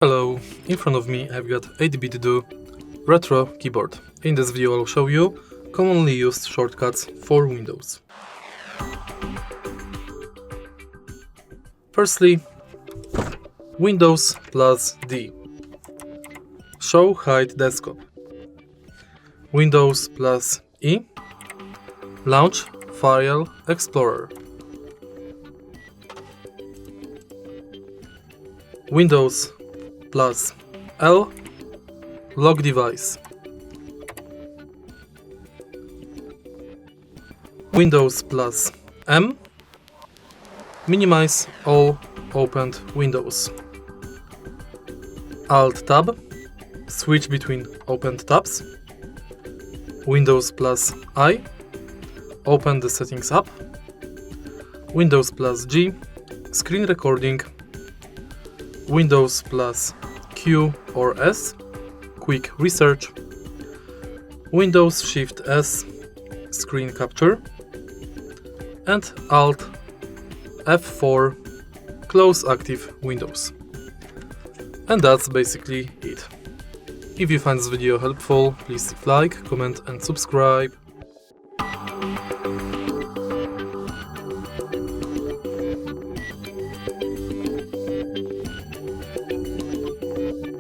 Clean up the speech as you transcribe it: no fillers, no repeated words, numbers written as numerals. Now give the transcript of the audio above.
Hello, in front of me I've got 8bitdo retro keyboard. In this video I'll show you commonly used shortcuts for Windows. Firstly, Windows plus D. Show hide desktop. Windows plus E. Launch File Explorer. Windows plus L. Lock device. Windows plus M. Minimize all opened windows. Alt tab. Switch between opened tabs. Windows plus I. Open the settings app. Windows plus G. Screen recording. Windows plus Q or S. Quick research. Windows Shift S. Screen capture. And Alt F4. Close active windows. And that's basically it. If you find this video helpful, please leave a like, comment and subscribe.